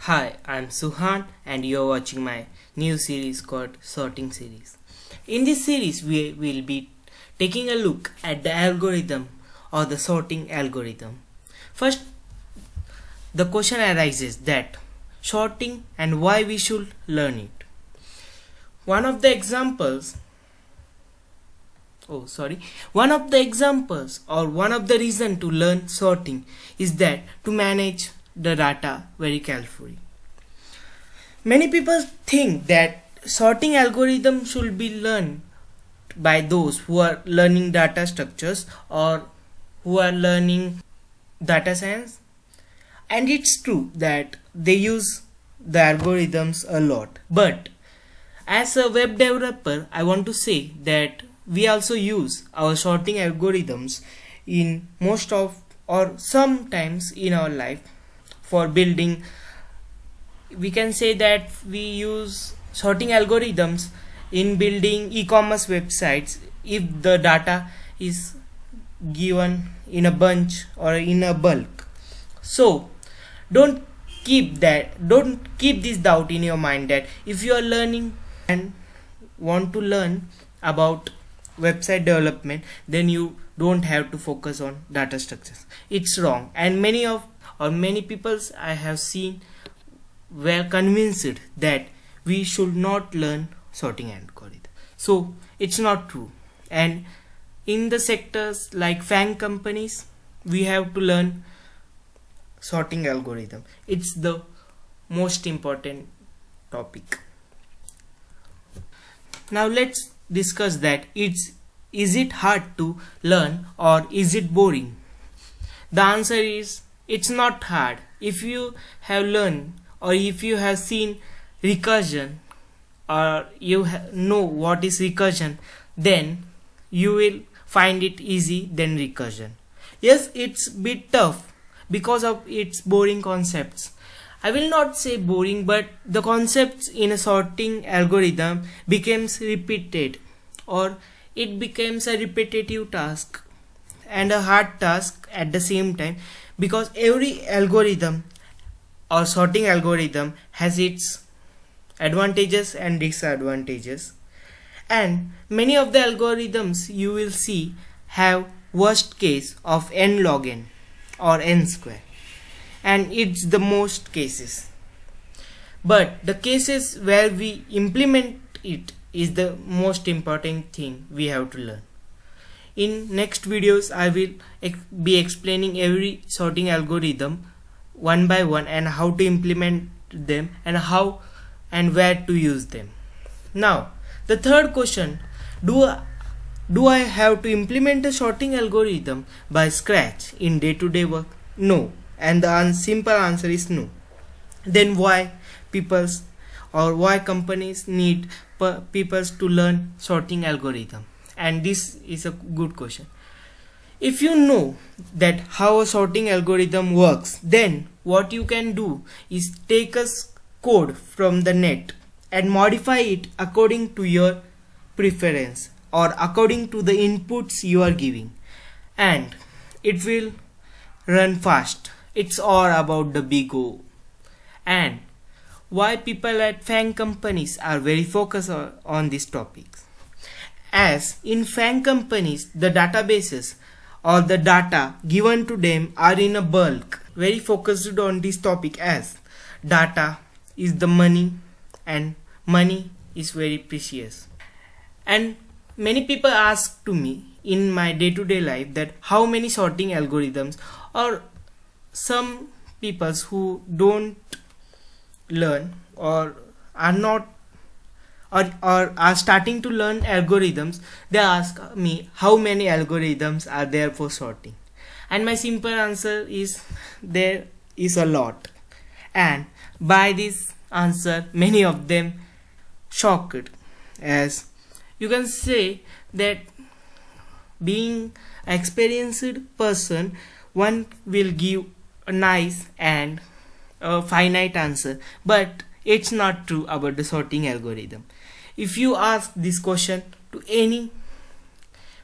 Hi, I'm Suhan and you're watching my new series called Sorting Series. In this series, we will be taking a look at the algorithm or the sorting algorithm. First, the question arises that sorting and why we should learn it. One of the examples one of the examples or one of the reason to learn sorting is that to manage the data very carefully. Many people think that sorting algorithm should be learned by those who are learning data structures or who are learning data science, and it's true that they use the algorithms a lot, but as a web developer I want to say that we also use our sorting algorithms in most of or sometimes in our life for building. We can say that we use sorting algorithms in building e-commerce websites if the data is given in a bunch or in a bulk. So don't keep this doubt in your mind that if you are learning and want to learn about website development, then you don't have to focus on data structures. It's wrong, and many people I have seen were convinced that we should not learn sorting algorithm. So it's not true. And in the sectors like FANG companies, we have to learn sorting algorithm. It's the most important topic. Now let's discuss that is it hard to learn or is it boring? The answer is it's not hard. If you have learned or if you have seen recursion or you know what is recursion, then you will find it easy than recursion. Yes, it's a bit tough because of its boring concepts. I will not say boring, but the concepts in a sorting algorithm becomes repeated, or it becomes a repetitive task and a hard task at the same time, because every algorithm or sorting algorithm has its advantages and disadvantages, and many of the algorithms you will see have worst case of n log n or n square, and it's the most cases, but the cases where we implement it is the most important thing we have to learn. In next videos I will be explaining every sorting algorithm one by one and how to implement them and how and where to use them. Now the third question, do I have to implement a sorting algorithm by scratch in day-to-day work? No, and the simple answer is no. Then why companies need people to learn sorting algorithm? And this is a good question. If you know that how a sorting algorithm works, then what you can do is take a code from the net and modify it according to your preference or according to the inputs you are giving, and it will run fast. It's all about the big O. And why people at FANG companies are very focused on these topics. As in FANG companies, the databases or the data given to them are in a bulk, very focused on this topic, as data is the money and money is very precious. And many people ask to me in my day-to-day life that how many sorting algorithms, or some people who don't learn or are not or are starting to learn algorithms, they ask me how many algorithms are there for sorting, and my simple answer is there is a lot. And by this answer many of them shocked, as you can say that being an experienced person, one will give a nice and a finite answer, but it's not true about the sorting algorithm. If you ask this question to any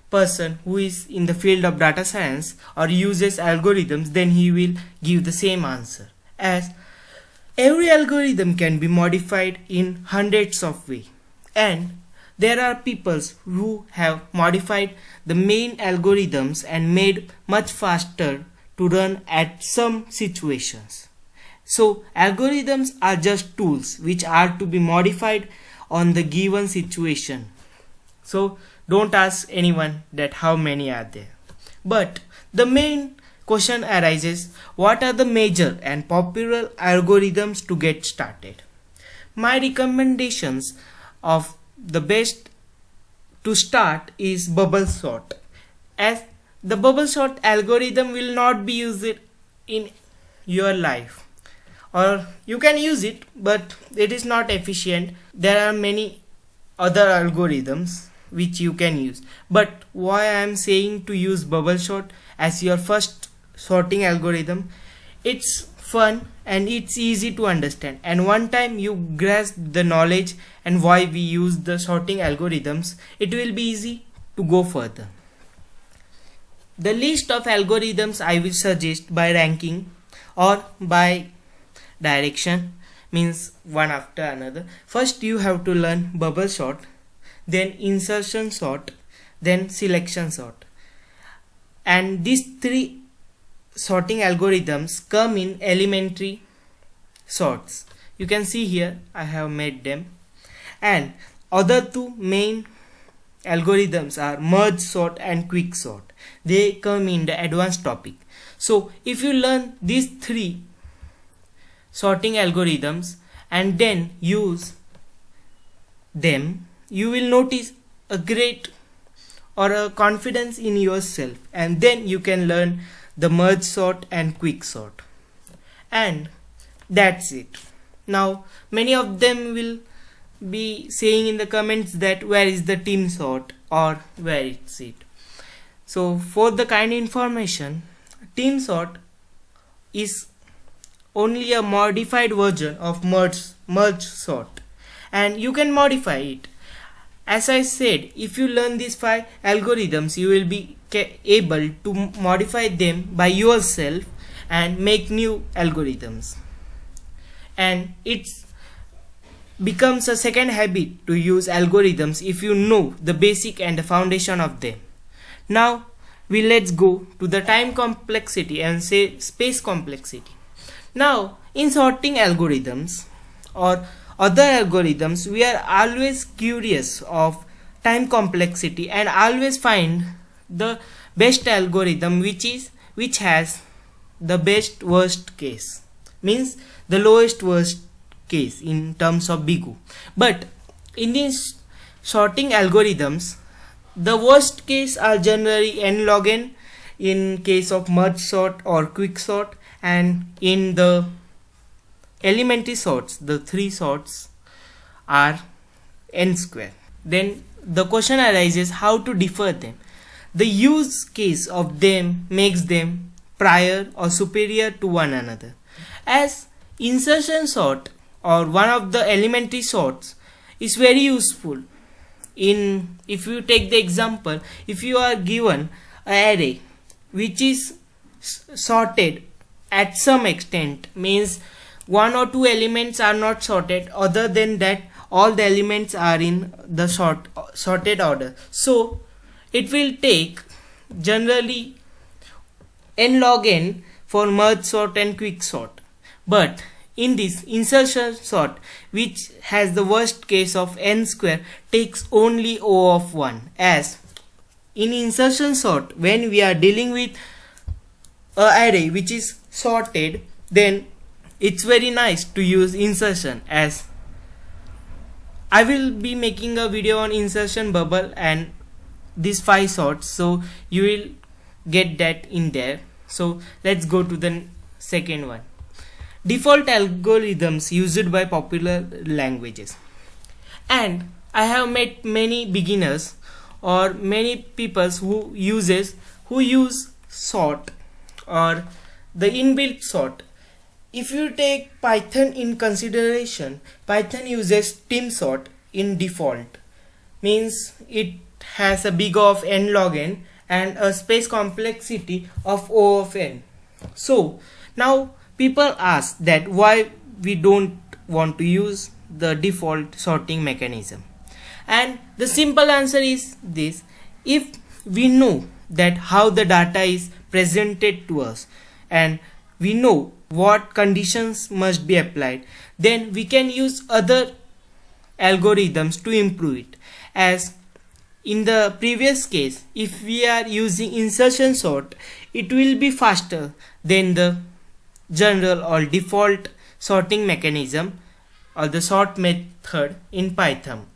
person who is in the field of data science or uses algorithms, then he will give the same answer, as Every algorithm can be modified in hundreds of ways, and there are people who have modified the main algorithms and made much faster to run at some situations. So algorithms are just tools which are to be modified on the given situation. So don't ask anyone that how many are there. But the main question arises, what are the major and popular algorithms to get started? My recommendations of the best to start is bubble sort, as the bubble sort algorithm will not be used in your life, or you can use it but it is not efficient. There are many other algorithms which you can use, but why I am saying to use bubble sort as your first sorting algorithm, it's fun and it's easy to understand, and one time you grasp the knowledge and why we use the sorting algorithms, it will be easy to go further. The list of algorithms I will suggest by ranking or by direction, means one after another. First you have to learn bubble sort, then insertion sort, then selection sort, and these three sorting algorithms come in elementary sorts. You can see here I have made them, and other two main algorithms are merge sort and quick sort. They come in the advanced topic. So if you learn these three sorting algorithms and then use them, you will notice a great or a confidence in yourself, and then you can learn the merge sort and quick sort, and that's it. Now many of them will be saying in the comments that where is the team sort or where is it. So for the kind information, team sort is only a modified version of merge sort, and you can modify it. As I said, if you learn these 5 algorithms, you will be able to modify them by yourself and make new algorithms, and it becomes a second habit to use algorithms if you know the basic and the foundation of them. Now let's go to the time complexity and say space complexity. Now in sorting algorithms or other algorithms, we are always curious of time complexity and always find the best algorithm which has the best worst case, means the lowest worst case in terms of big O. But in these sorting algorithms, the worst case are generally n log n in case of merge sort or quick sort, and in the elementary sorts, the 3 sorts are n square. Then the question arises how to differ them. The use case of them makes them prior or superior to one another, as insertion sort or one of the elementary sorts is very useful. If you take the example, if you are given an array which is sorted at some extent, means 1 or 2 elements are not sorted, other than that all the elements are in the sorted order, so it will take generally n log n for merge sort and quick sort. But in this insertion sort, which has the worst case of n square, takes only O of 1, as in insertion sort when we are dealing with an array which is sorted, then it's very nice to use insertion, as I will be making a video on insertion bubble and these 5 sorts, so you will get that in there. So let's go to the second one. Default algorithms used by popular languages. And I have met many beginners or many people who use sort or the inbuilt sort. If you take Python in consideration, Python uses team sort in default, means it has a big O of n log n and a space complexity of O of n. So now people ask that why we don't want to use the default sorting mechanism? And the simple answer is this: if we know that how the data is presented to us and we know what conditions must be applied, then we can use other algorithms to improve it. As in the previous case, if we are using insertion sort, it will be faster than the general or default sorting mechanism or the sort method in Python.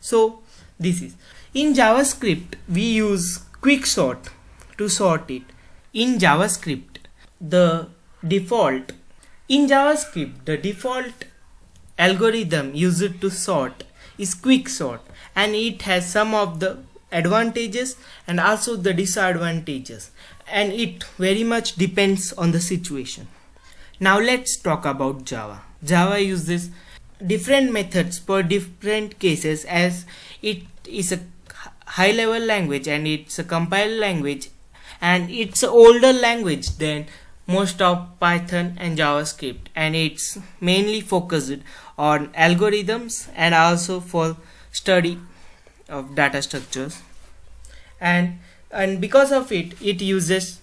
So this is in JavaScript we use quicksort to sort it. In JavaScript the default algorithm used to sort is quicksort, and it has some of the advantages and also the disadvantages, and it very much depends on the situation. Now let's talk about Java. Java uses different methods for different cases, as it is a high level language and it's a compiled language, and it's an older language than most of Python and JavaScript, and it's mainly focused on algorithms and also for study of data structures, and because of it uses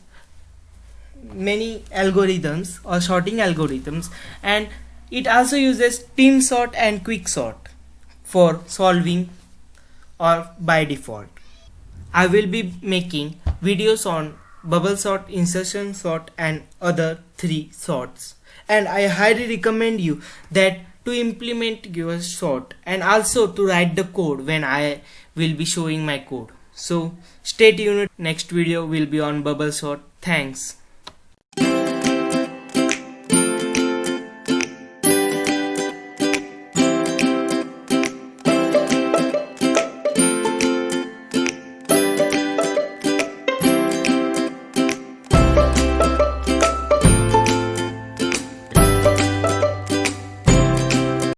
many algorithms or sorting algorithms, and it also uses team sort and quicksort for solving or by default. I will be making videos on bubble sort, insertion sort and other 3 sorts, and I highly recommend you that to implement your sort and also to write the code when I will be showing my code. So stay tuned, next video will be on bubble sort. Thanks.